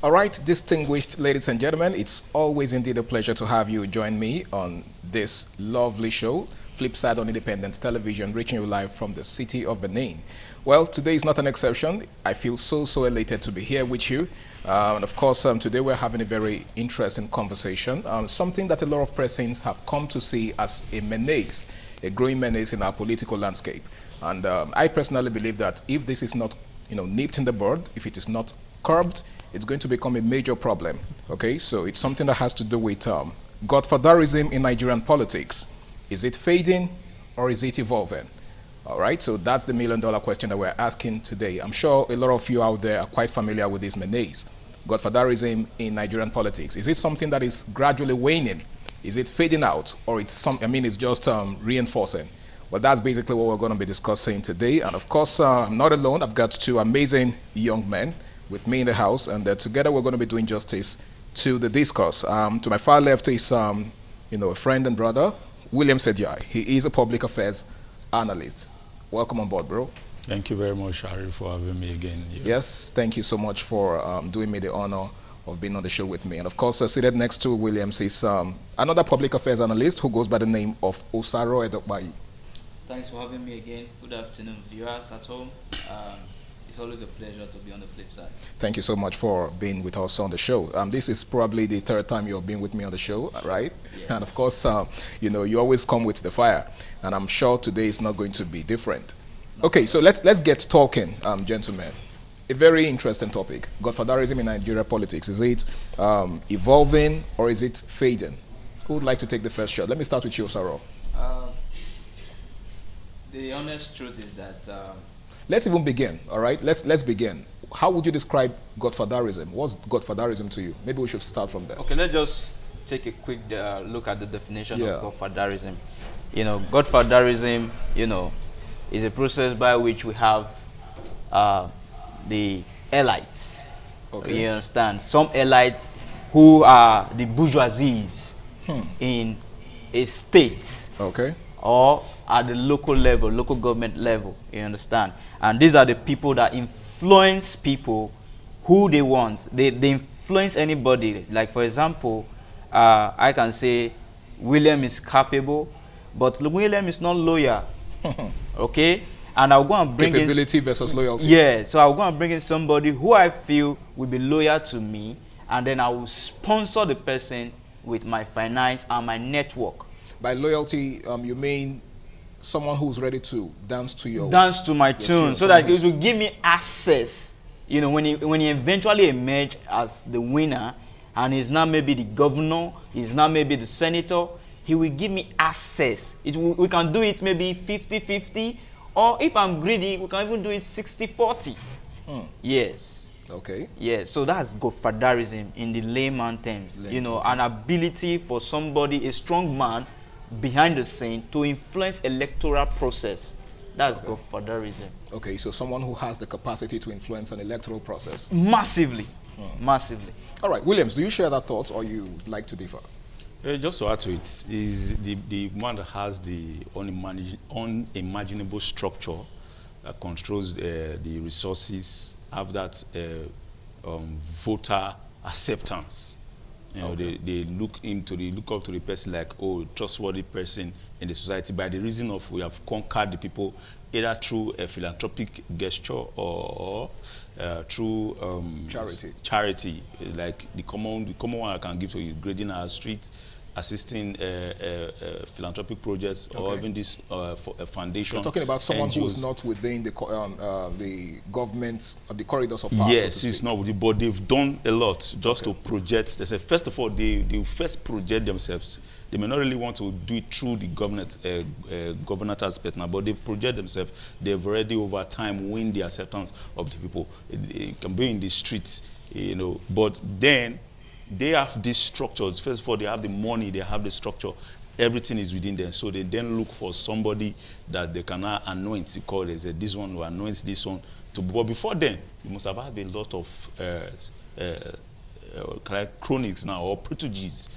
All right, distinguished ladies and gentlemen, it's always indeed a pleasure to have you join me on this lovely show, Flipside on Independent Television, reaching you live from the city of Benin. Well, today is not an exception. I feel so elated to be here with you. And of course, today we're having a very interesting conversation, something that a lot of persons have come to see as a menace, a growing menace in our political landscape. And I personally believe that if this is not, nipped in the bud, if it is not curbed, it's going to become a major problem. Okay, so it's something that has to do with Godfatherism in Nigerian politics. Is it fading or is it evolving? All right, so that's the million-dollar question that we're asking today. I'm sure a lot of you out there are quite familiar with this menace, Godfatherism in Nigerian politics. Is it something that is gradually waning? Is it fading out, or it's just reinforcing? Well, that's basically what we're going to be discussing today. And of course, I'm not alone. I've got two amazing young men with me in the house, and together we're going to be doing justice to the discourse. To my far left is, a friend and brother, William Sediai. He is a public affairs analyst. Welcome on board, bro. Thank you very much, Harry, for having me again. Yes, thank you so much for doing me the honor of being on the show with me. And of course, seated next to Williams is another public affairs analyst who goes by the name of Osaro Edokbayi. Thanks for having me again. Good afternoon, viewers at home. It's always a pleasure to be on the flip side. Thank you so much for being with us on the show. This is probably the third time you've been with me on the show, right? Yeah. And of course, you always come with the fire. And I'm sure today is not going to be different. Okay, so let's get talking, gentlemen. A very interesting topic. Godfatherism in Nigeria politics. Is it evolving or is it fading? Who would like to take the first shot? Let me start with you, Saro. The honest truth is that... let's even begin, all right? Let's begin. How would you describe Godfatherism? What's Godfatherism to you? Maybe we should start from there. Okay, let's just take a quick look at the definition of Godfatherism. Godfatherism, is a process by which we have the elites. Okay. You understand? Some elites who are the bourgeoisies in a state. Okay. Or at the local level, local government level, you understand? And these are the people that influence people who they want. They influence anybody. Like, for example, I can say William is capable, but William is not loyal. Okay? And I'll go and bring capability versus loyalty. Yeah, so I'll go and bring in somebody who I feel will be loyal to me, and then I will sponsor the person with my finance and my network. By loyalty, you mean someone who's ready to dance to my tune, so that it will give me access. When he eventually emerge as the winner, and he's now maybe the governor, he's now maybe the senator, he will give me access. We can do it maybe 50-50, or if I'm greedy, we can even do it 60-40. Yes. Okay. Yeah, so that's Godfatherism in the layman terms. An ability for somebody, a strong man, behind the scene to influence electoral process. That's Godfatherism. Okay, so someone who has the capacity to influence an electoral process. Massively. Massively. All right, Williams, do you share that thought or you like to differ? Just to add to it, is the one that has the unimaginable structure that controls the resources, have that voter acceptance. They look up to the person like, trustworthy person in the society by the reason of we have conquered the people either through a philanthropic gesture or through charity. Like the common one I can give to you, grading our street, assisting philanthropic projects, or even this for a foundation. You're talking about someone NGOs. who is not within the government, the corridors of power. Yes, it's not within, but they've done a lot just to project. They say, first of all, they first project themselves. They may not really want to do it through the government aspect now, but they've projected themselves. They've already over time win the acceptance of the people. It can be in the streets, but then they have these structures. First of all, they have the money, they have the structure. Everything is within them. So they then look for somebody that they can anoint. They call it, they say, this one will anoint this one. But before then, you must have had a lot of chronics now, or proteges,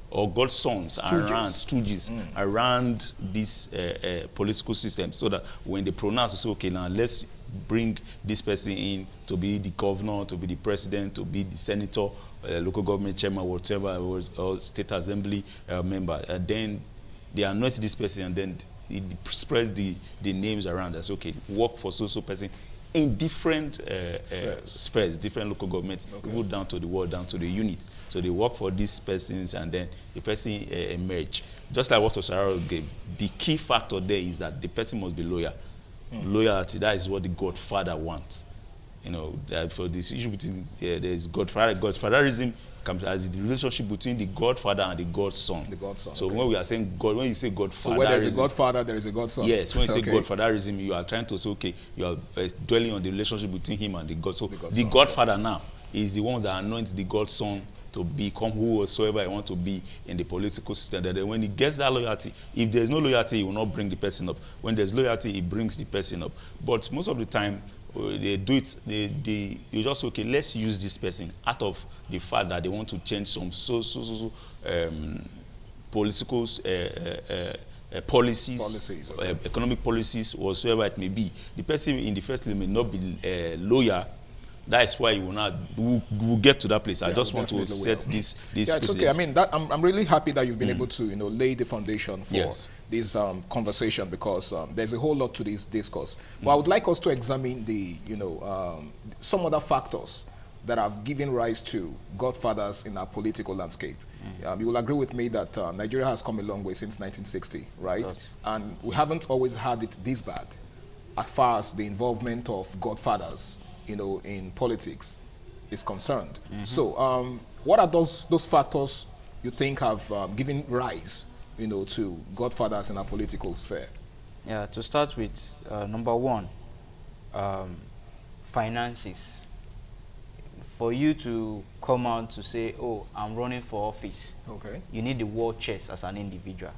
or godsons around this political system, so that when they pronounce, they say, okay, now let's bring this person in to be the governor, to be the president, to be the senator, local government chairman, whatever, or state assembly member. Then they anoint this person, and then it spreads the names around us. Okay, work for so person in different spheres, different local governments, go down to the world, down to the units. So they work for these persons, and then the person emerge. Just like what Osaro gave, the key factor there is that the person must be loyal. Loyalty, that is what the Godfather wants. You know, that for this issue between there is Godfatherism comes as the relationship between the Godfather and the Godson. The Godson. So when we are saying God, when you say Godfatherism, so where there is a Godfather, there is a Godson. Yes, when you say Godfatherism, you are trying to say, okay, you are dwelling on the relationship between him and the God. So the Godfather now is the ones that anoint the Godson to become whosoever I want to be in the political system. That when he gets that loyalty, if there's no loyalty, he will not bring the person up. When there's loyalty, he brings the person up. But most of the time, they do it, you just, okay, let's use this person out of the fact that they want to change some political policies, okay, economic policies, whatsoever it may be. The person in the first place may not be loyal. That is why we'll get to that place. I just want to set this. Yeah, it's okay. I mean, I'm really happy that you've been able to, lay the foundation for this conversation, because there's a whole lot to this discourse. But I would like us to examine the, some other factors that have given rise to godfathers in our political landscape. You will agree with me that Nigeria has come a long way since 1960, right? And we haven't always had it this bad as far as the involvement of godfathers, in politics is concerned. So what are those factors you think have given rise, to godfathers in our political sphere? Yeah, to start with, number one, finances. For you to come out to say, oh, I'm running for office, you need the war chest as an individual.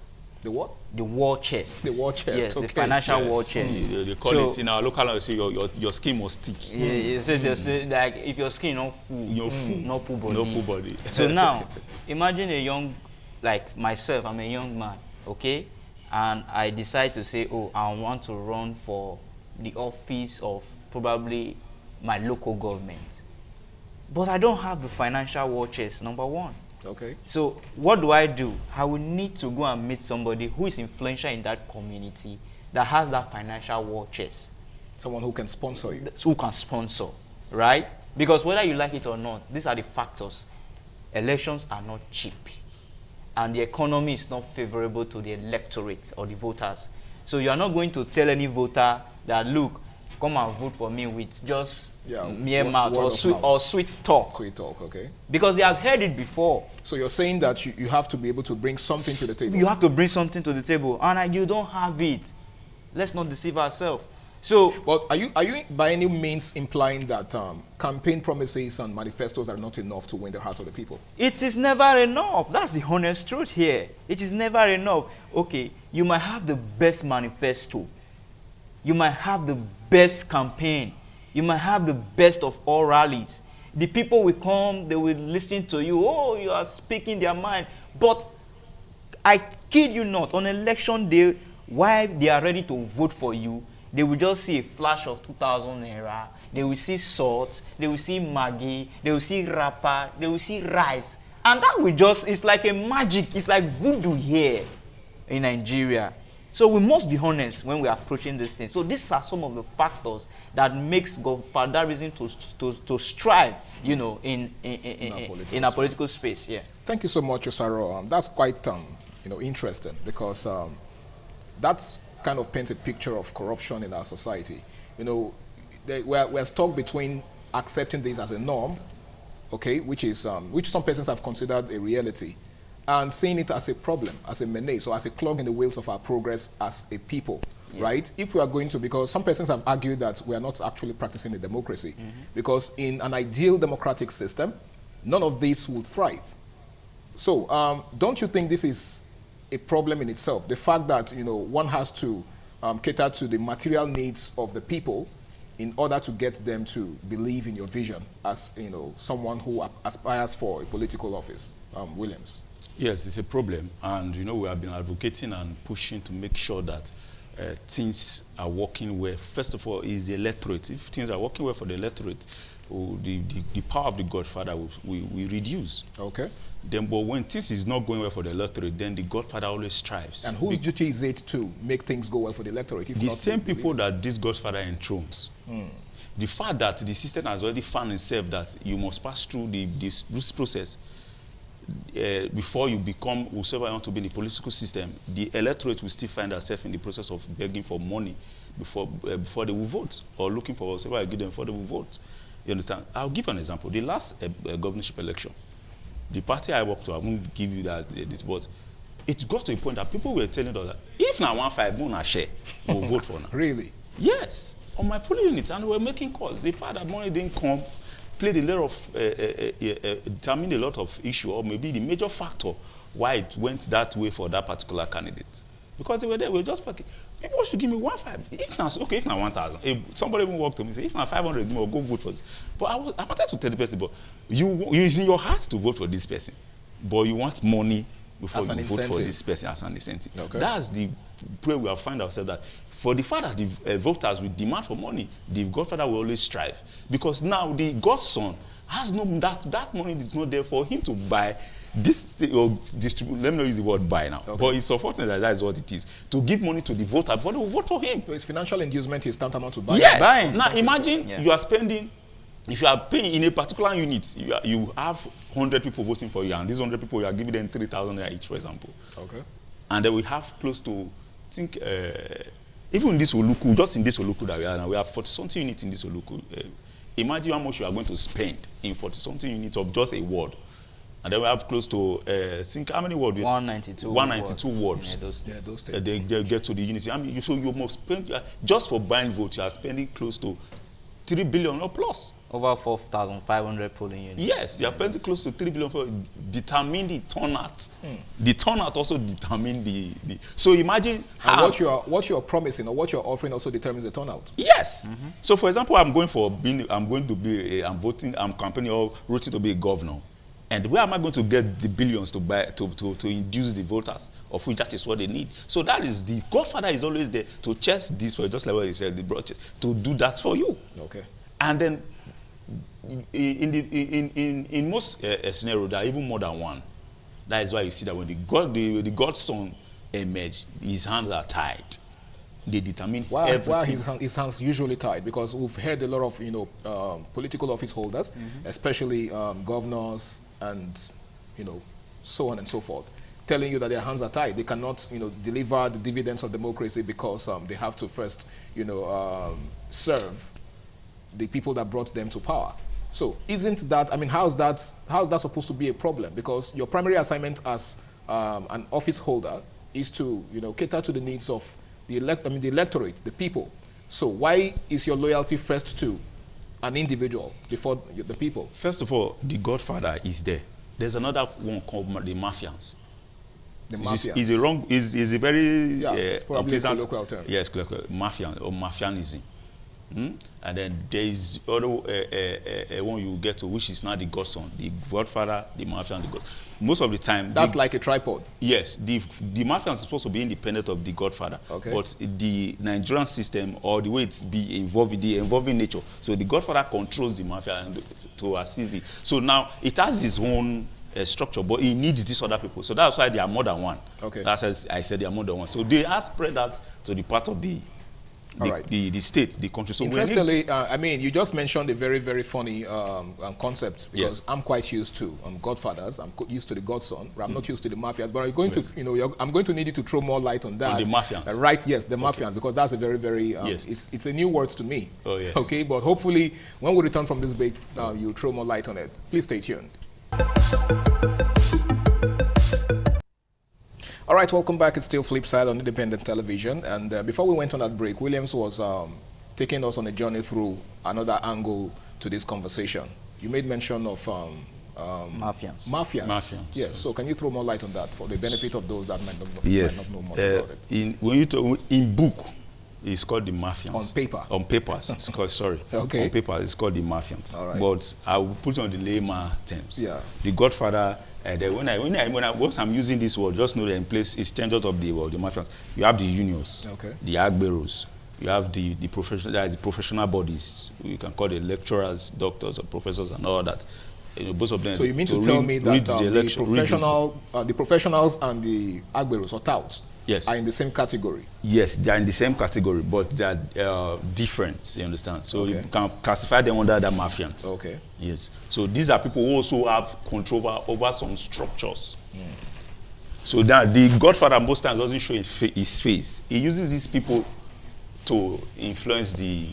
The what? The war chest. The war chest. Yes, the financial war chest. They call it in our local language. Your skin must stick. Yeah, it says like if your skin not full, not full body. No full body. So now, imagine a young, like myself. I'm a young man, okay, and I decide to say, oh, I want to run for the office of probably my local government, but I don't have the financial war chest. Number one. Okay. So what do? I will need to go and meet somebody who is influential in that community, that has that financial war chest. Someone who can sponsor you. Who can sponsor, right? Because whether you like it or not, these are the factors. Elections are not cheap. And the economy is not favorable to the electorate or the voters. So you are not going to tell any voter that, look, come and vote for me with just mere mouth or sweet talk. Sweet talk, okay. Because they have heard it before. So you're saying that you have to be able to bring something to the table. You have to bring something to the table, and you don't have it. Let's not deceive ourselves. So, but are you by any means implying that campaign promises and manifestos are not enough to win the heart of the people? It is never enough. That's the honest truth here. It is never enough. Okay, you might have the best manifesto. You might have the best campaign. You might have the best of all rallies. The people will come, they will listen to you. Oh, you are speaking their mind. But I kid you not, on election day, while they are ready to vote for you, they will just see a flash of 2,000 naira. They will see salt. They will see Maggi. They will see wrapper. They will see rice. And that will just, it's like a magic. It's like voodoo here in Nigeria. So we must be honest when we are approaching this thing. So these are some of the factors that makes godfatherism to strive, in our political space. Yeah. Thank you so much, Osaro. That's quite interesting, because that's kind of paints a picture of corruption in our society. We're stuck between accepting this as a norm, okay, which some persons have considered a reality, and seeing it as a problem, as a menace, or as a clog in the wheels of our progress as a people, right? If we are going to, because some persons have argued that we are not actually practicing a democracy, because in an ideal democratic system, none of this would thrive. So don't you think this is a problem in itself? The fact that, one has to cater to the material needs of the people in order to get them to believe in your vision as, someone who aspires for a political office. Williams. Yes, it's a problem, and we have been advocating and pushing to make sure that things are working well, first of all, is the electorate. If things are working well for the electorate, the power of the Godfather will reduce. Okay. Then, but when things is not going well for the electorate, then the Godfather always strives. And whose duty is it to make things go well for the electorate? If The not same people that this Godfather enthrones. The fact that the system has already found itself that you must pass through this process before you become whoever you want to be in the political system, the electorate will still find themselves in the process of begging for money before they will vote, or looking for whatever I give them before they will vote. You understand? I'll give an example. The last governorship election, the party I worked to, I won't give you this, but it got to a point that people were telling us that if now 1.5 million share, we'll vote for now. Really? Yes, on my polling unit, and we were making calls. The fact that money didn't come played a lot of, determined a lot of issue, or maybe the major factor why it went that way for that particular candidate. Because they were there, we were just fucking, people should give me 1.5. If not, okay, if not 1,000. Somebody even walked to me and said, if not 500, go vote for this. But I wanted to tell the person, but you it's in your heart to vote for this person, but you want money before you vote for this person as an incentive. Okay. That's the way we have found ourselves that for the fact that the voters will demand for money, the Godfather will always strive. Because now the Godson has no, that money is not there for him to buy this or distribute. Let me not use the word buy now. Okay. But it's unfortunate that is what it is. To give money to the voter before they will vote for him. So his financial inducement is tantamount to buying. Yes. Buying. Now imagine you are spending, if you are paying in a particular unit, you have 100 people voting for you, and these 100 people, you are giving them 3,000 each, for example. Okay. And then we have close to, I think, even in this Oluku, just in this Oluku that we are now, we have 40-something units in this Oluku. Imagine how much you are going to spend in 40-something units of just a ward. And then we have close to, think how many wards? 192. 192 wards. Yeah, those they get to the units. I mean, so you must spend, just for buying votes, you are spending close to 3 billion or plus. Over 4,500 polling units. Yes, you are spending close to 3 billion for determine the turnout. The turnout also determine the so imagine how what you are promising or what you are offering also determines the turnout. Yes. So for example, I'm campaigning or rooting to be a governor. And where am I going to get the billions to buy to induce the voters, of which that is what they need? So that is the Godfather is always there to chest this for you, just like what he said, the broad chest, to do that for you. Okay. And then in most scenarios, there are even more than one. That is why you see that when the Godson emerged, his hands are tied. They determine everything. Why his hands usually tied? Because we've heard a lot of political office holders, especially governors and so on and so forth, telling you that their hands are tied. They cannot deliver the dividends of democracy because they have to first serve the people that brought them to power. So isn't that, I mean, how's that supposed to be a problem? Because your primary assignment as an office holder is to cater to the needs of the electorate, the people. So why is your loyalty first to an individual before the people? First of all, the Godfather is there. There's another one called the Mafians. The Mafians. Is a very it's probably a colloquial term. Yes, colloquial. Mafian or Mafianism. And then there is other one you get to, which is now the Godson, the Godfather, the Mafia, and the Godson. Most of the time, that's like a tripod. Yes, the Mafia is supposed to be independent of the Godfather, but the Nigerian system or the way it's involving nature. So the Godfather controls the Mafia and to assist it. So now it has its own structure, but it needs these other people. So that's why there are more than one. Okay. That's as I said, there are more than one. So they are spread out to the part of the state, the country. So interestingly, I mean, you just mentioned a very, very funny concept, because I'm quite used to Godfathers. I'm used to the Godson. I'm not used to the Mafias. But I'm going to, I'm going to need you to throw more light on that. On the Mafians. Right? Yes, the Mafians, because that's a very, very. It's a new word to me. Oh yes. Okay, but hopefully, when we return from this break, you throw more light on it. Please stay tuned. All right, welcome back. It's still Flipside on Independent Television. And before we went on that break, Williams was taking us on a journey through another angle to this conversation. You made mention of Mafians. Mafians. Yes. So can you throw more light on that for the benefit of those that might not know much about it? When you talk in book, It's called the Mafians. On paper? On papers. It's called, sorry. Okay. On paper, it's called the Mafians. All right. But I will put it on the layman terms. Yeah. The Godfather, once I'm using this word, just know that in place is standard of the Mafians. You have the unions, okay, the agberos, you have the professional bodies. You can call the lecturers, doctors, or professors, and all that. Both of them. So you mean to tell me that the professionals and the agberos or touts, yes, are in the same category? Yes, they are in the same category, but they are different, you understand? So okay, you can classify them under the Mafians. Okay. Yes. So these are people who also have control over some structures. So that the Godfather most times doesn't show his face. He uses these people to influence the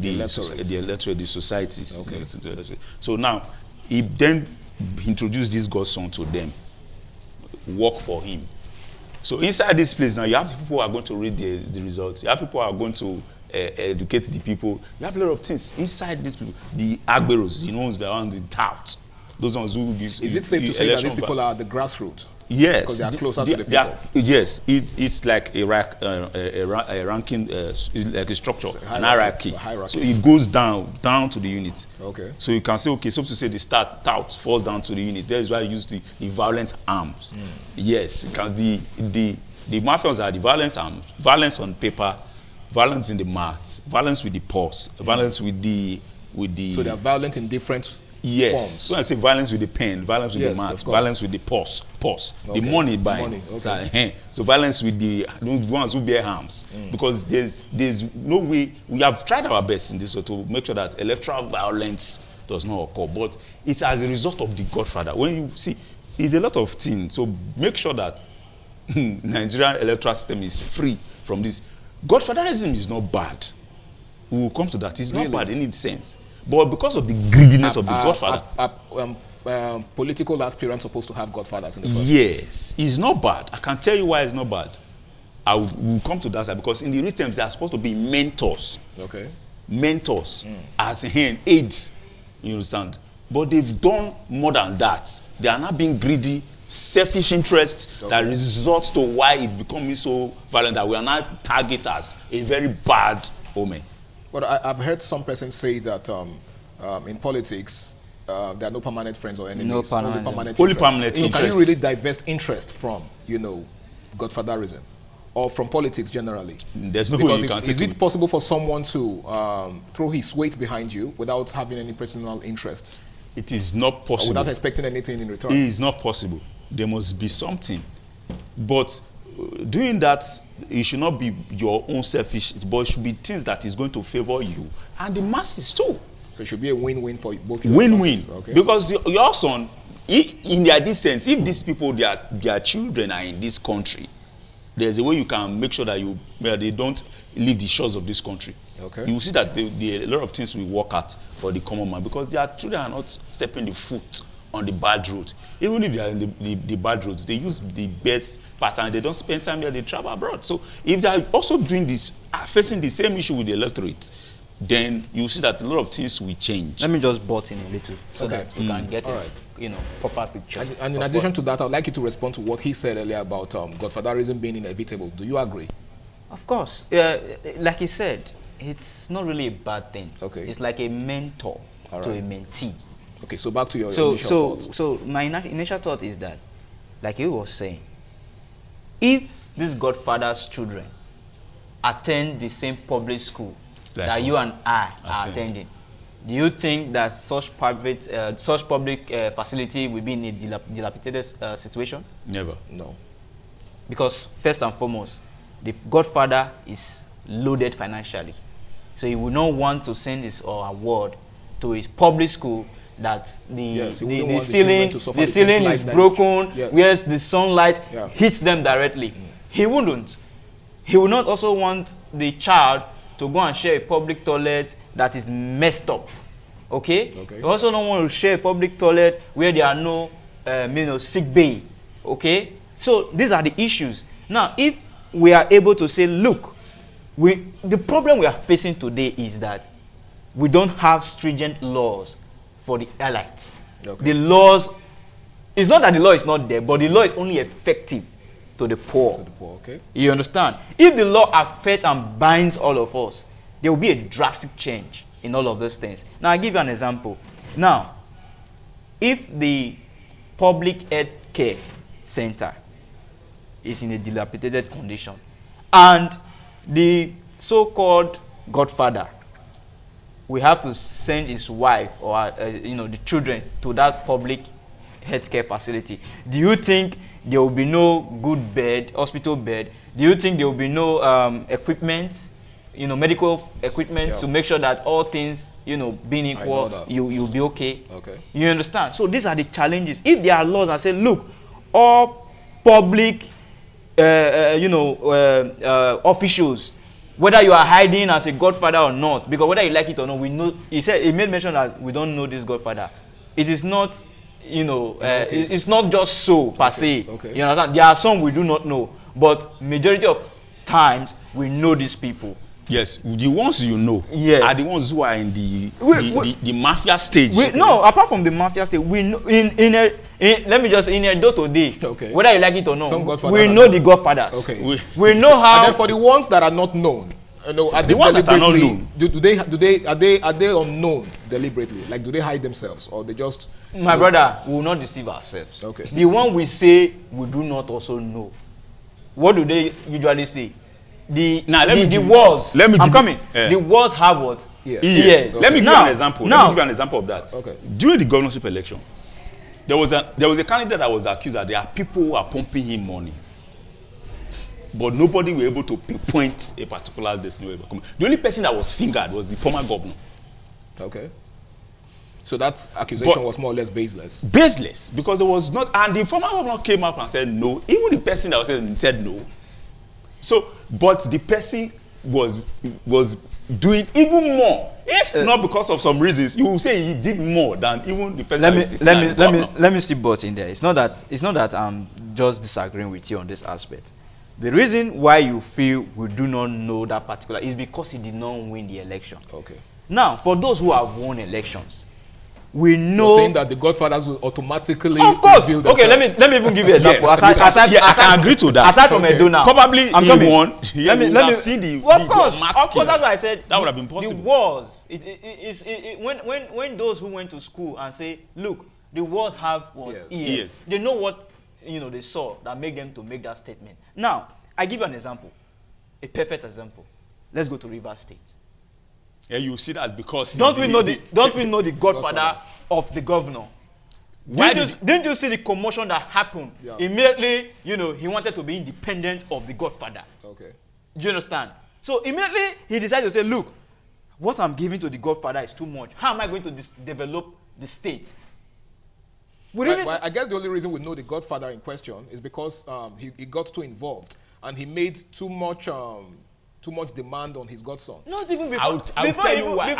electorate, the societies. Okay. So now, he then introduced this godson to them, work for him. So inside this place now, you have people who are going to read the results. You have people who are going to educate the people. You have a lot of things inside these people. The agberos, the ones that are on the tout. Those ones who use. Is it safe to say that these people are the grassroots? Yes, because they are closer to the people. Yes, it's like a ranking, like a structure, an hierarchy. So it goes down to the unit. Okay. So you can say, okay, so to say the tout falls down to the unit. That is why you use the violent arms. Yes, because the Mafians are the violent arms, violence on paper, violence in the maths, violence with the pulse, violence with the. So they are violent in different. Yes. Forms. When I say violence with the pen, violence with the math, violence with the pulse, okay, the money buying. Okay. So violence with the ones who bear arms. Because there's no way, we have tried our best in this to make sure that electoral violence does not occur. But it's as a result of the Godfather. When you see, it's a lot of things. So make sure that Nigerian electoral system is free from this. Godfatherism is not bad. We will come to that. It's not bad in its sense. But because of the greediness of the Godfather. Political aspirants supposed to have godfathers in the first place. Yes, it's not bad. I can tell you why it's not bad. I will come to that side because in the rich terms, they are supposed to be mentors. Okay. Mentors, as in aids, you understand? But they've done more than that. They are not being greedy, selfish interests that results to why it's becoming so violent that we are now targeted as a very bad omen. But I've heard some persons say that in politics, there are no permanent friends or enemies. Only permanent interests. Can you really divest interest from, godfatherism? Or from politics generally? There's no way you can take is it possible for someone to throw his weight behind you without having any personal interest? It is not possible. Or without expecting anything in return? It is not possible. There must be something. But doing that, it should not be your own selfish, but it should be things that is going to favor you and the masses too. So it should be a win-win for both of you. Win-win. Okay. Because your son, in their distance, if these people, their children are in this country, there's a way you can make sure that they don't leave the shores of this country. Okay. You will see that a lot of things will work out for the common man because their children are not stepping the foot on the bad road. Even if they are in the bad roads, they use the best pattern. They don't spend time here, they travel abroad. So if they are also doing this, facing the same issue with the electorate, then you see that a lot of things will change. Let me just butt in a little so that we can get proper picture. And in addition to that, I'd like you to respond to what he said earlier about godfatherism being inevitable. Do you agree? Of course. Like he said, it's not really a bad thing. Okay. It's like a mentor to a mentee. Okay, so back to your initial thoughts. So my initial thought is that, like you was saying, if this godfather's children attend the same public school that you and I are attending, do you think that such public facility will be in a dilapidated situation? Never. No. Because first and foremost, the godfather is loaded financially. So he would not want to send his award to his public school that the ceiling is broken, where the sunlight hits them directly. He wouldn't. He would not also want the child to go and share a public toilet that is messed up. Okay? He also don't want to share a public toilet where there are no sick bay. Okay? So these are the issues. Now, if we are able to say, look, the problem we are facing today is that we don't have stringent laws for the elites. The laws, it's not that the law is not there, but the law is only effective to the poor. To the poor, okay. You understand? If the law affects and binds all of us, there will be a drastic change in all of those things. Now, I'll give you an example. Now, if the public health care center is in a dilapidated condition, and the so-called godfather we have to send his wife or the children to that public healthcare facility, do you think there will be no good bed, hospital bed? Do you think there will be no equipment, medical equipment to make sure that all things, being equal, you'll be okay? Okay. You understand? So these are the challenges. If there are laws that say, look, all public, officials, whether you are hiding as a godfather or not, because whether you like it or not, we know. He made mention that we don't know this godfather. It is not, it's not just so per se. Okay. You understand? There are some we do not know, but majority of times we know these people. Yes, the ones you know are the ones who are in the mafia stage. No, apart from the mafia stage, we know let me just in a day to day. Okay. Whether you like it or not, we know known. the godfathers. Okay. We know how. And then for the ones that are not known, are the ones that are not known, are they unknown deliberately? Like, do they hide themselves, or they just? My brother, we will not deceive ourselves. Okay. The one we say we do not also know. What do they usually say? The wars. Let me. I'm coming. The wars have what? Yes. Okay. Let me give you an example. Let me give you an example of that. Okay. During the governorship election, there was a candidate that was accused that there are people who are pumping him money, but nobody were able to pinpoint a particular destiny. The only person that was fingered was the former governor. Okay. So that accusation was more or less baseless. Baseless, because there was not, and the former governor came up and said no. Even the person that was said no. So, but the person was doing even more. If not because of some reasons, you will say he did more than even the person. Let me see but in there. It's not that I'm just disagreeing with you on this aspect. The reason why you feel we do not know that particular is because he did not win the election. Okay. Now, for those who have won elections, we know. You're saying that the godfathers will automatically. Of course. Okay, let me even give you an example. Yes. I can agree to that. Aside from Edo now, probably he won. Let me see the. Of course, that's what I said. That would have been possible. The wars. When those who went to school and say, look, the wars have what ears. They know what they saw that make them to make that statement. Now, I give you an example, a perfect example. Let's go to Rivers State. Yeah, you see that because don't we know the godfather of the governor? Didn't you see the commotion that happened? Yeah. Immediately, he wanted to be independent of the godfather. Okay. Do you understand? So immediately he decided to say, look, what I'm giving to the godfather is too much. How am I going to develop the state? I guess the only reason we know the godfather in question is because he got too involved and he made too much demand on his godson. Not even before. I'll tell you why.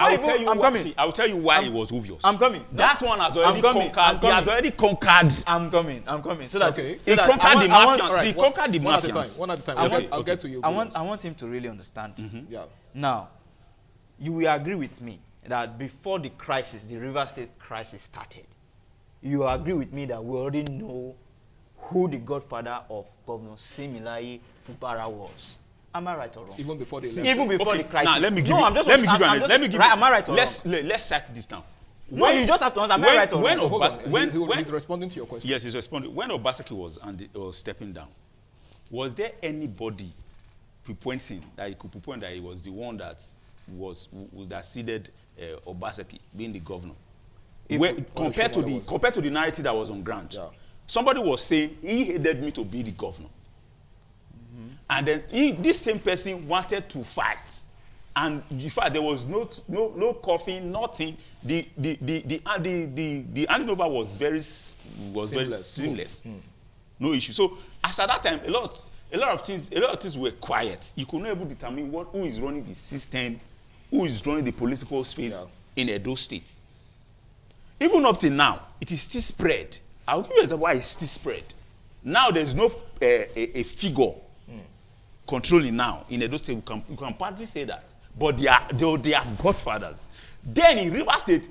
I'll tell you why it was obvious. I'm coming. That one has already conquered. He has already conquered. I'm coming. So that he conquered the mafia. He conquered the mafia. One at a time. I'll get to you. I want him to really understand. Mm-hmm. Yeah. Now, you will agree with me that before the crisis, the Rivers State crisis started, you agree with me that we already know who the godfather of Governor Similaye Fubara was. Am I right or wrong? Even before the election. Even before the crisis. Now let me give you. Am I right or wrong? Let's set this down. No, you just have to answer. Am I right or wrong? He's responding to your question. Yes, he's responding. When Obaseki was stepping down, was there anybody pinpointing that he could pinpoint that he was the one that that seeded Obaseki being the governor? Compared to the narrative that was on ground, somebody was saying he hated me to be the governor. And then this same person wanted to fight, and in fact there was no coughing, nothing. The handing over was very seamless. No issue. So as at that time, a lot of things were quiet. You could not even determine who is running the system, who is running the political space in Edo State. Even up till now, it is still spread. I'll give you an example why it's still spread. Now there's no a figure controlling now in Edo State. You can partly say that, but they are godfathers. Then in Rivers State,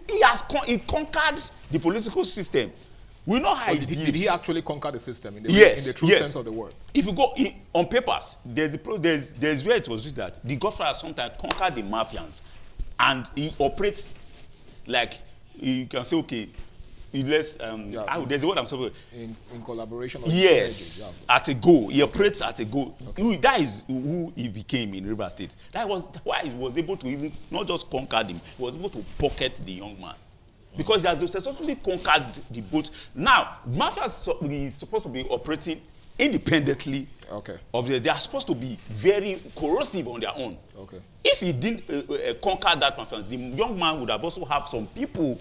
he conquered the political system. We know how did he actually conquer the system in the, yes, in the true yes. sense of the word? If you go on papers, there's where it was written that the Godfather sometimes conquered the mafians, and he operates like, you can say, okay, there's a word I'm saying. In collaboration. Or yes, at a go. He operates at a go. Okay. That is who he became in River State. That was why he was able to even not just conquer him, he was able to pocket the young man. Because he has successfully conquered the boat. Now, mafia is supposed to be operating independently. Okay. They are supposed to be very corrosive on their own. Okay. If he didn't conquer that mafia, the young man would have also have some people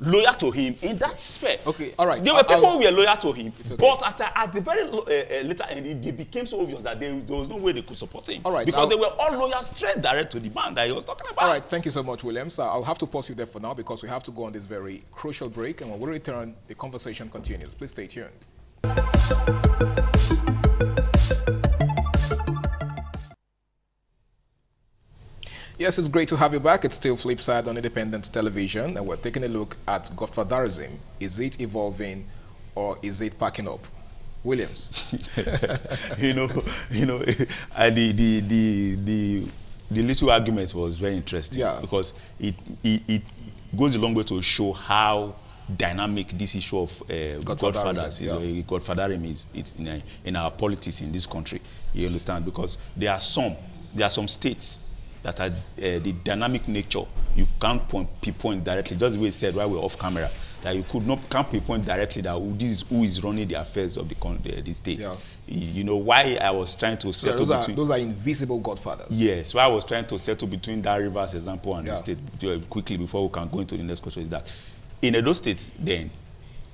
loyal to him in that sphere. Okay, all right. There were people who were loyal to him, okay. But at the very later end, it became so obvious that there was no way they could support him. All right, because they were all loyal straight direct to the man that he was talking about. All right, thank you so much, Williams. I'll have to pause you there for now because we have to go on this very crucial break, and when we return, the conversation continues. Please stay tuned. Yes, it's great to have you back. It's still Flipside on Independent Television, and we're taking a look at Godfatherism. Is it evolving or is it packing up? Williams. the little argument was very interesting, because it goes a long way to show how dynamic this issue of godfathers, godfathering is in our politics in this country. You understand? Because there are some states that are the dynamic nature. You can't pinpoint directly, just the way it said while we're off camera, that you can't pinpoint directly that this is who is running the affairs of the state. Yeah. You know why I was trying to settle between those are invisible godfathers. Yes, why I was trying to settle between that Rivers example and the state quickly before we can go into the next question is that in those states then,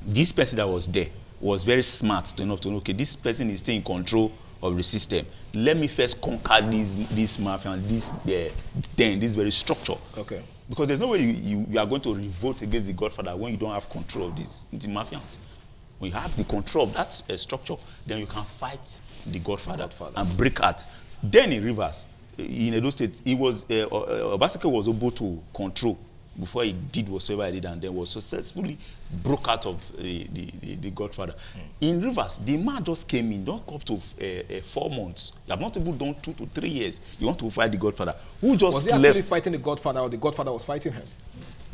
this person that was there was very smart enough to know, okay, this person is still in control of the system. Let me first conquer this mafia and this very structure. Okay. Because there's no way you are going to revolt against the Godfather when you don't have control of the mafians. When you have the control of that structure, then you can fight the Godfather and break out. Then in Rivers, in Edo State, Obaseki was able to control before he did whatsoever he did, and then was successfully broke out of the Godfather. In Rivers, the man just came in, don't go up to 4 months. You have not even done 2 to 3 years. You want to fight the Godfather. Who just was he actually fighting the Godfather, or the Godfather was fighting him?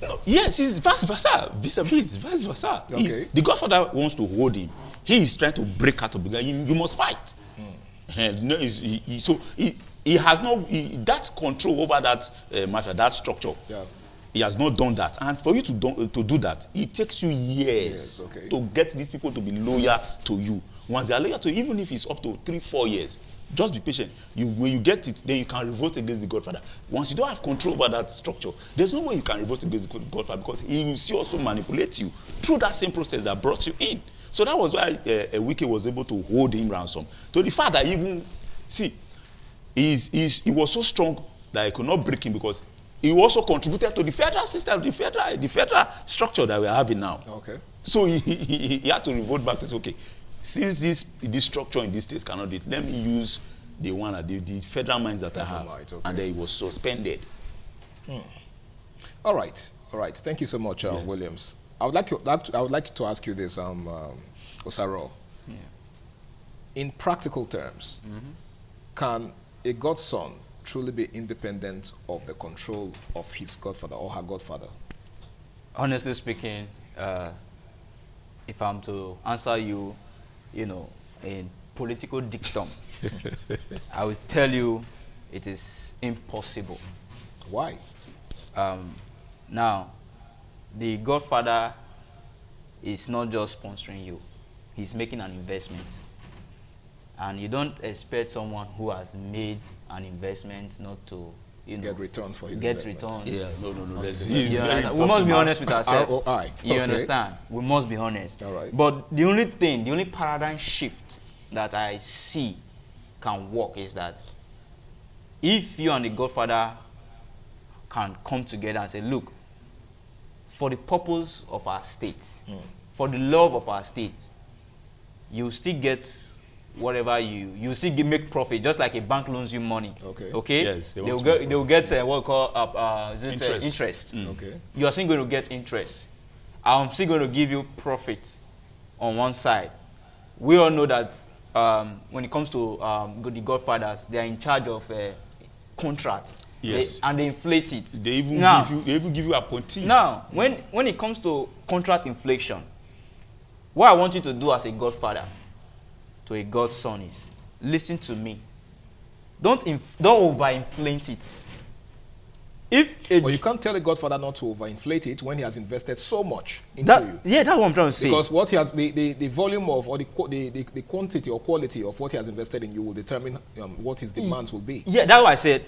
No, yes, it's vice versa. Vice versa. Okay. The Godfather wants to hold him. He is trying to break out of the game. You must fight. So he has no that control over that mafia, that structure. Yeah. He has not done that, and for you to do that, it takes you years to get these people to be loyal to you. Once they are loyal to you, even if it's up to 3-4 years, just be patient. When you get it, then you can revolt against the Godfather. Once you don't have control over that structure, there's no way you can revolt against the Godfather, because he will see also manipulate you through that same process that brought you in. So that was why Wike was able to hold him ransom. To the fact that even he was so strong that he could not break him, because he also contributed to the federal system, the federal structure that we are having now. Okay. So he had to revolt back to say, okay, since this structure in this state cannot do it, let me use the federal mines that I have. Right, and then he was suspended. All right. Thank you so much, Williams. I would like to ask you this, Osaro. Yeah. In practical terms, can a godson truly be independent of the control of his godfather or her godfather? Honestly speaking, if I'm to answer you, in political dictum, I will tell you it is impossible. Why? Now, the godfather is not just sponsoring you. He's making an investment. And you don't expect someone who has made an investment not to get returns for his returns. Yeah, no. We must be honest with ourselves. ROI. You understand? We must be honest. All right. But the only paradigm shift that I see can work is that if you and the godfather can come together and say, look, for the purpose of our state, for the love of our state, you still get whatever you still make profit, just like a bank loans you money. Okay. Yes. They will get what we call interest. Okay. You are still going to get interest. I'm still going to give you profit on one side. We all know that when it comes to the Godfathers, they are in charge of contracts. Yes. And they inflate it. They even give you appointees. Now, when it comes to contract inflation, what I want you to do as a godfather to a godson is listen to me. Don't overinflate it. Well, you can't tell a godfather not to overinflate it when he has invested so much into you. Yeah, that's what I'm trying to say. Because what he has, the volume of, or the quantity or quality of what he has invested in you will determine what his demands will be. Yeah, that's why I said,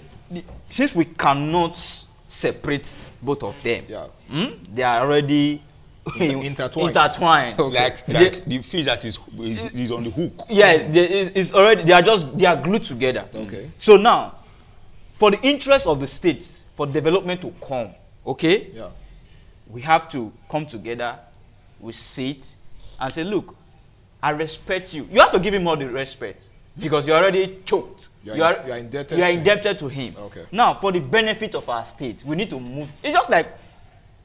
since we cannot separate both of them, they are already intertwined. Okay. Like the fish that is on the hook. Yeah, it's already, they are glued together. Okay. So now, for the interest of the states, for development to come, okay? Yeah. We have to come together, we sit, and say, look, I respect you. You have to give him all the respect because you're already choked. You are indebted to him. Okay. Now, for the benefit of our state, we need to move. It's just like,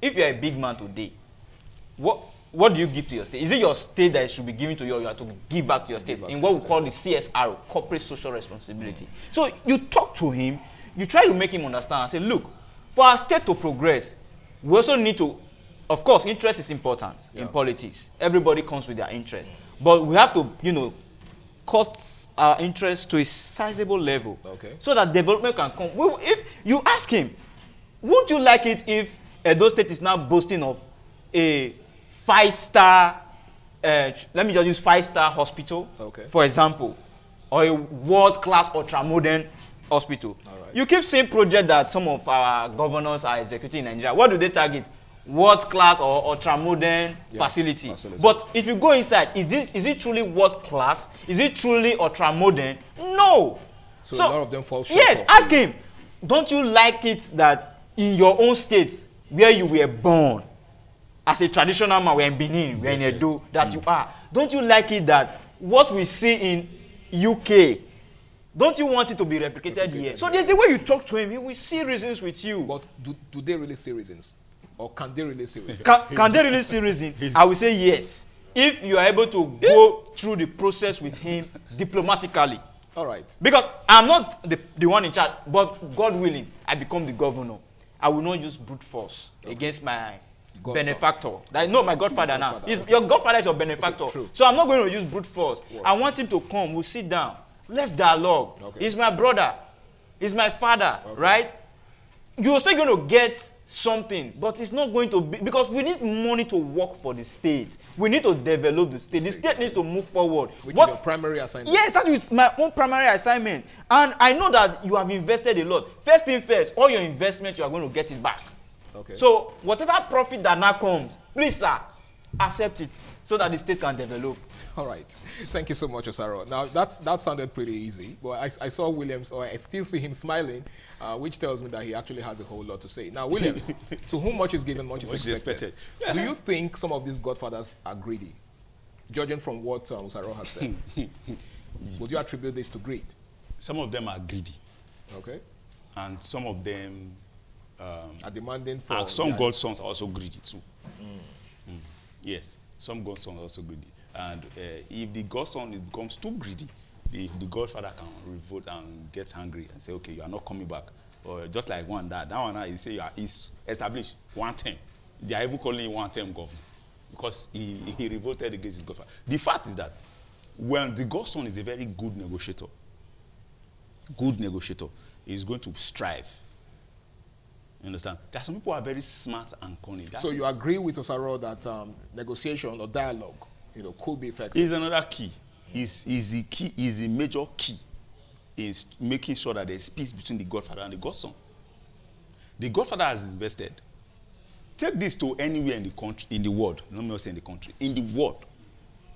if you're a big man today, what do you give to your state? Is it your state that should be given to you, or you have to give back to your state in what we call the CSR, corporate social responsibility? So you talk to him, you try to make him understand and say, look, for our state to progress, we also need to, of course, interest is important in politics. Everybody comes with their interest. But we have to, cut our interest to a sizable level so that development can come. If you ask him, would you like it if Edo State is now boasting of a 5-star, let me just use 5-star hospital, for example, or a world-class ultra-modern hospital? You keep seeing projects that some of our governors are executing in Nigeria. What do they target? World-class or ultra-modern facility. But if you go inside, is it truly world-class? Is it truly ultra-modern? No. So a lot of them fall short. Yes, ask him. Don't you like it that in your own state, where you were born, as a traditional man, we're in Benin, we're in Edo, that you are. Don't you like it that what we see in UK, don't you want it to be replicated here? So there's a way you talk to him, he will see reasons with you. But do they really see reasons? Or can they really see reasons? Can they really see reasons? I will say yes. If you are able to go through the process with him diplomatically. All right. Because I'm not the one in charge, but God willing, I become the governor. I will not use brute force against my benefactor. My godfather now. Your godfather is your benefactor. True. So I'm not going to use brute force. I want him to come. We'll sit down. Let's dialogue. He's my brother. He's my father, right? You're still going to get something, but it's not going to be, because we need money to work for the state. We need to develop the state. The state needs to move forward. Which is your primary assignment? Yes, that is my own primary assignment. And I know that you have invested a lot. First thing first, all your investment, you are going to get it back. So whatever profit that now comes, please, sir, accept it so that the state can develop. All right. Thank you so much, Osaro. Now, that sounded pretty easy, but I saw Williams, or I still see him smiling, which tells me that he actually has a whole lot to say. Now, Williams, to whom much is given, much is expected. Do you think some of these godfathers are greedy? Judging from what Osaro has said. Would you attribute this to greed? Some of them are greedy. Okay. And some of them are demanding for... And some godsons are also greedy too. Yes, some godsons are also greedy. And if the godson becomes too greedy, the godfather can revolt and get angry and say, okay, you are not coming back. Or just like one that one now, he say he's established 1 term. They are even calling him 1 term governor because he revolted against his godfather. The fact is that when the godson is a very good negotiator, he's going to strive. You understand? There are some people who are very smart and cunning. So you agree with Osaro that negotiation or dialogue, could be effective? Is another key. Is the major key is making sure that there's peace between the godfather and the godson. The godfather has invested. Take this to anywhere in the country, in the world. Not me say in the country, in the world,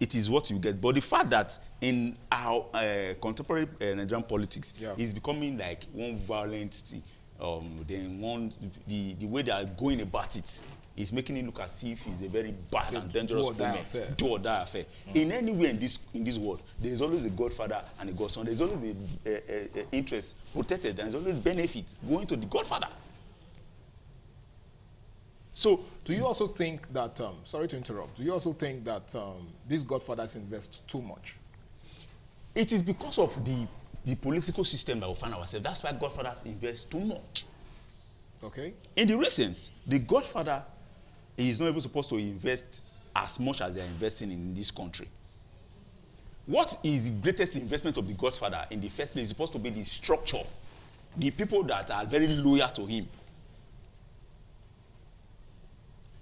it is what you get. But the fact that in our contemporary Nigerian politics is becoming like one violent thing. Then the way they are going about it is making it look as if it's a very bad and dangerous do or die affair. In anywhere in this world, there is always a godfather and a godson. There is always a interest protected, and there is always benefit going to the godfather. So, do you also think that, sorry to interrupt, do you also think that these godfathers invest too much? it is because of the political system that we find ourselves. That's why godfathers invest too much. Okay. In the recent, the godfather is not even supposed to invest as much as they are investing in this country. What is the greatest investment of the godfather in the first place? Is supposed to be the structure, the people that are very loyal to him,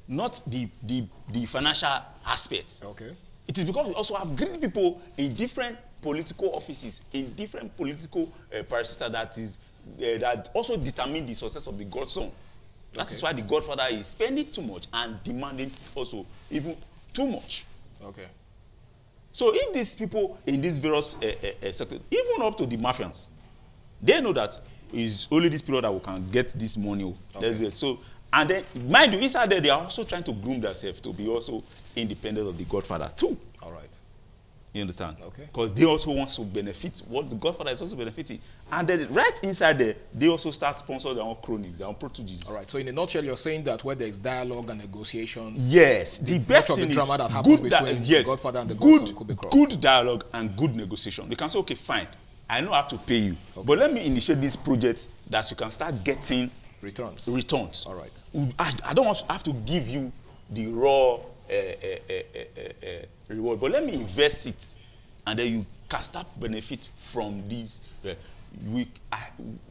not the financial aspects. Okay. It is because we also have great people in different political offices, in different political parastatals that also determine the success of the godson. That is why the godfather is spending too much and demanding also even too much. Okay. So if these people in these various sectors, even up to the mafians, they know that it's only this period that we can get this money. Okay. So, and then, mind you, inside there, they are also trying to groom themselves to be also independent of the godfather too. All right. You understand? Okay. Because they also want to benefit what the godfather is also benefiting. And then right inside there, they also start sponsoring their own cronies, their own proteges. All right. So in a nutshell, you're saying that where there is dialogue and negotiation, yes, the best much of thing the drama is that happens between the godfather and the godson could be crossed. Good dialogue and good negotiation. They can say, okay, fine, I know I have to pay you, but let me initiate this project that you can start getting returns. All right. I don't want to have to give you the raw reward, but let me invest it, and then you can start benefit from these.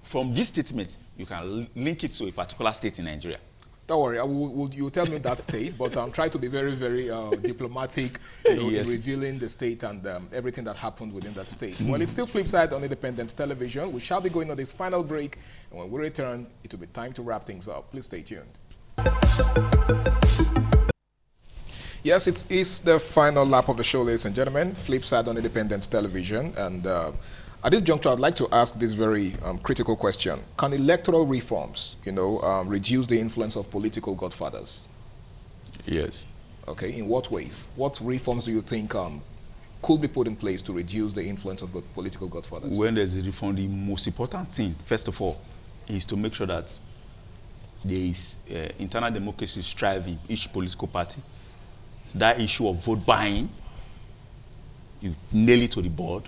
From this statement, you can link it to a particular state in Nigeria. Don't worry, you tell me that state, but I'm trying to be very, very diplomatic, in revealing the state and everything that happened within that state. Well, it's still Flipside on Independent Television. We shall be going on this final break, and when we return, it will be time to wrap things up. Please stay tuned. Yes, it is the final lap of the show, ladies and gentlemen. Flipside on Independent Television, and at this juncture, I'd like to ask this very critical question. Can electoral reforms, reduce the influence of political godfathers? Yes. Okay, in what ways? What reforms do you think could be put in place to reduce the influence of political godfathers? When there's a reform, the most important thing, first of all, is to make sure that there is internal democracy striving each political party. That issue of vote buying, you nail it to the board.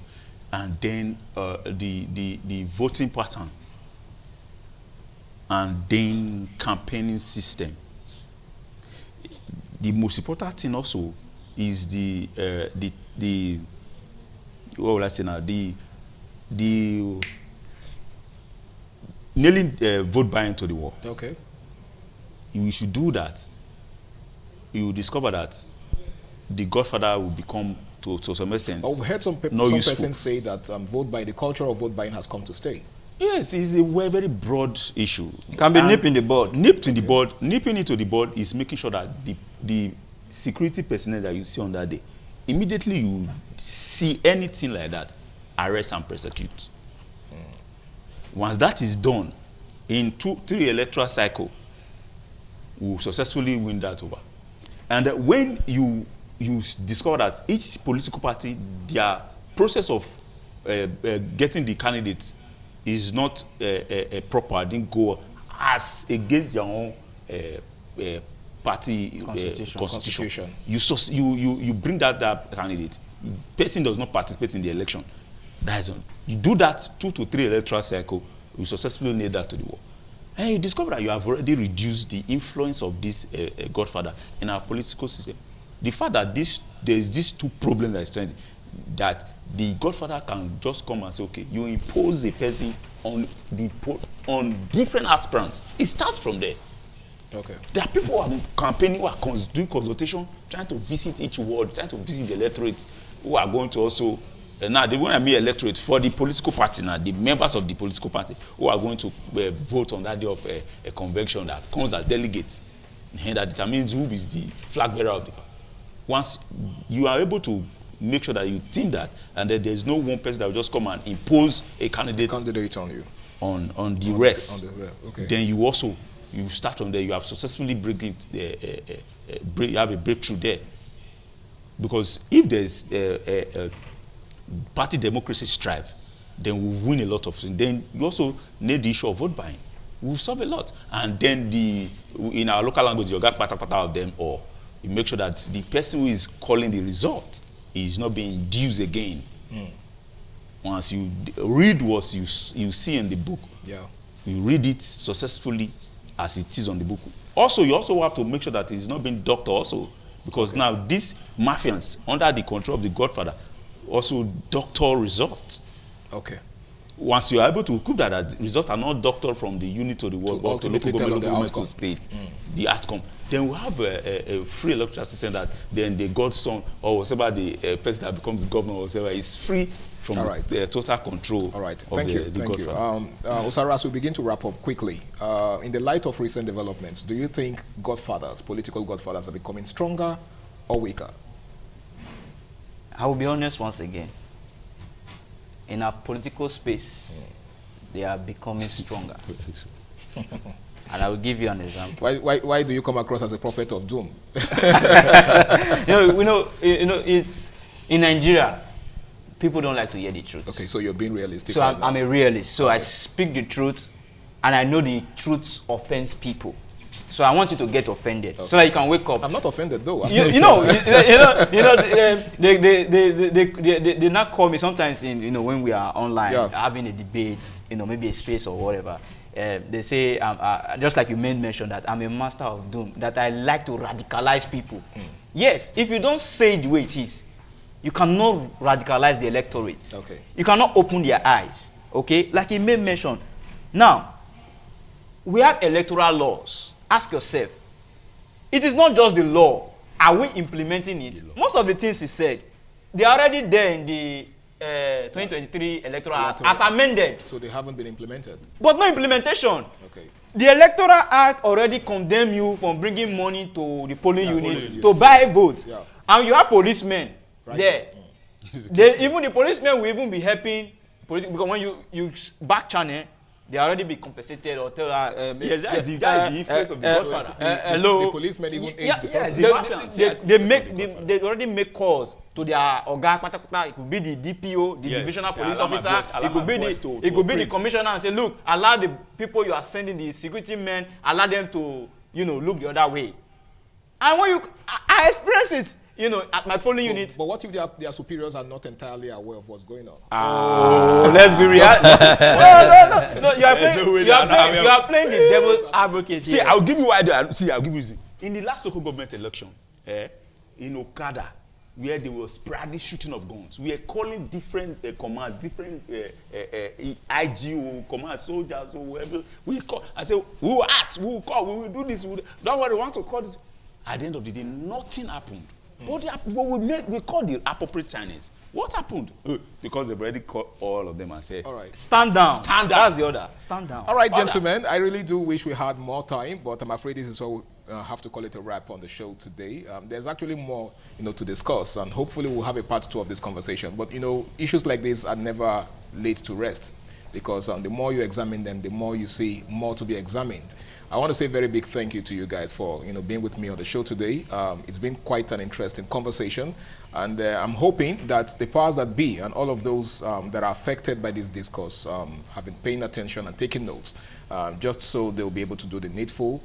And then the voting pattern, and then campaigning system. The most important thing also is what will I say now? The nailing vote buying to the wall. Okay. We should do that. You will discover that the godfather will become, to some extent, we've heard some persons say that the culture of vote buying has come to stay. Yes, it's a very broad issue. It can be nipped in the bud. Nipped in the bud. Nipping it to the bud is making sure that the security personnel that you see on that day, immediately you see anything like that, arrest and prosecute. Once that is done, in 2-3 electoral cycle, we will successfully win that over. And when you discover that each political party, their process of getting the candidates is not proper, didn't go as against their own party constitution. You bring that candidate. The person does not participate in the election. That is on. You do that 2 to 3 electoral cycle, you successfully nail that to the wall. And you discover that you have already reduced the influence of this godfather in our political system. The fact that there's these two problems that is trending, that the godfather can just come and say, okay, you impose a person on different aspirants. It starts from there. Okay. There are people who are campaigning, who are doing consultation, trying to visit each ward, trying to visit the electorate, who are going to also now they want to meet electorate for the political party now, the members of the political party who are going to vote on that day of a convention that comes as delegates, and that determines who is the flag bearer of the party. Once you are able to make sure that you think that, and that there's no one person that will just come and impose a candidate on you, on the rest, okay. Then you start from there. You have successfully you have a breakthrough there, because if there's party democracy strive, then we win a lot of things. Then you also need the issue of vote buying. we've solved a lot. And then in our local language, you got pata of them, or you make sure that the person who is calling the result is not being induced again. Once you read what you see in the book, you read it successfully as it is on the book. Also, you also have to make sure that it's not being doctored also, because now these mafians under the control of the Godfather also doctor results. Okay. Once you are able to prove that results are not doctored from the unit to the world, but to local government to state, the outcome, then we have a free electoral system that then the godson or whatever the person that becomes governor or whatever is free from the total control. All right. Thank you. Osara, as we begin to wrap up quickly, in the light of recent developments, do you think godfathers, political godfathers, are becoming stronger or weaker? I will be honest once again. In our political space, they are becoming stronger. And I will give you an example. Why do you come across as a prophet of doom? It's in Nigeria, people don't like to hear the truth. Okay, so you're being realistic. So I'm a realist. So I speak the truth, and I know the truth offends people. So I want you to get offended, so that you can wake up. I'm not offended though. They not call me sometimes when we are online having a debate, maybe a space or whatever. They say just like you made mention that I'm a master of doom, that I like to radicalize people. Yes, if you don't say it the way it is, you cannot radicalize the electorate. Okay. You cannot open their eyes. Okay, like he made mention. Now we have electoral laws. Ask yourself, it is not just the law. Are we implementing it? Most of the things he said, they are already there in the 2023 Electoral Act as amended. So they haven't been implemented? But no implementation. Okay. The Electoral Act already condemn you from bringing money to the polling unit to buy votes. Yeah. And you have policemen there. Even the policemen will even be helping, because when you back channel, they already be compensated or tell yes, that's the influence of the Godfather. The policemen even they already make calls to their Oga. It could be the DPO, the divisional police officer. It could be the commissioner, and say, look, allow the people you are sending, the security men, allow them to look the other way. And when I experience it. At my polling unit. But what if their superiors are not entirely aware of what's going on? Let's be real. No. You are playing the devil's advocate. See, I'll give you why. I'll give you. In the last local government election, in Okada, where there was sporadic shooting of guns, we are calling different commands, different IGO commands, soldiers, or whoever. We call. I say, we will act, we will call, we will do this. Don't worry, we want to call this. At the end of the day, nothing happened. But we called the appropriate Chinese. What happened? Because they've already called all of them and said, all right, stand down. Stand down. That's the order. Stand down. All right, gentlemen, I really do wish we had more time, but I'm afraid this is all we have to call it a wrap on the show today. There's actually more, to discuss, and hopefully we'll have a part 2 of this conversation. But, issues like this are never laid to rest, because the more you examine them, the more you see more to be examined. I want to say a very big thank you to you guys for being with me on the show today. It's been quite an interesting conversation, and I'm hoping that the powers that be and all of those that are affected by this discourse have been paying attention and taking notes, just so they'll be able to do the needful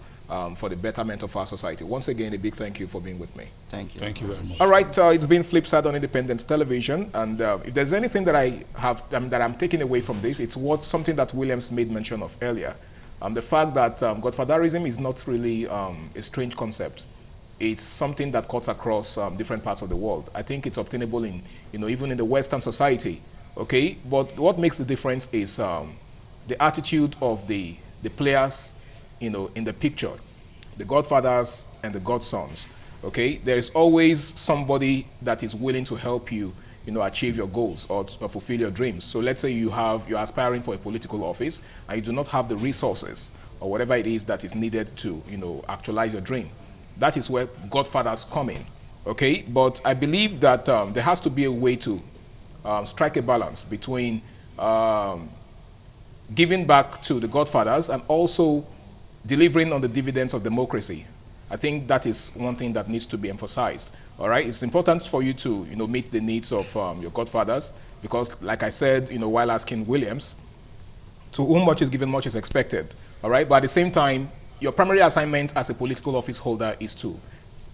for the betterment of our society. Once again, a big thank you for being with me. Thank you. Thank you very much. All right, it's been Flipside on Independent Television, and if there's anything that I have that I'm taking away from this, it's something that Williams made mention of earlier. The fact that Godfatherism is not really a strange concept. It's something that cuts across different parts of the world. I think it's obtainable in, even in the Western society, okay? But what makes the difference is the attitude of the players, in the picture, the godfathers and the godsons, okay? There is always somebody that is willing to help you, achieve your goals or fulfill your dreams. So let's say you're aspiring for a political office and you do not have the resources or whatever it is that is needed to, actualize your dream. That is where godfathers come in, okay? But I believe that there has to be a way to strike a balance between giving back to the godfathers and also delivering on the dividends of democracy. I think that is one thing that needs to be emphasized. All right, it's important for you to meet the needs of your godfathers, because, like I said, while asking Williams, To whom much is given, much is expected. All right, but at the same time, your primary assignment as a political office holder is to,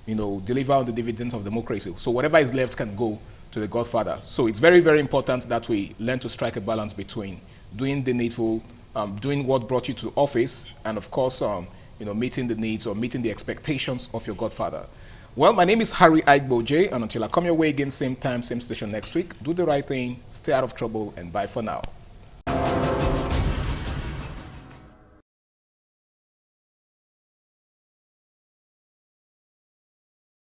deliver on the dividends of democracy. So whatever is left can go to the Godfather. So it's very, very important that we learn to strike a balance between doing the needful, doing what brought you to office, and of course, meeting the needs or meeting the expectations of your Godfather. Well, my name is Harry Aigboje, and until I come your way again, same time, same station next week, do the right thing, stay out of trouble, and bye for now.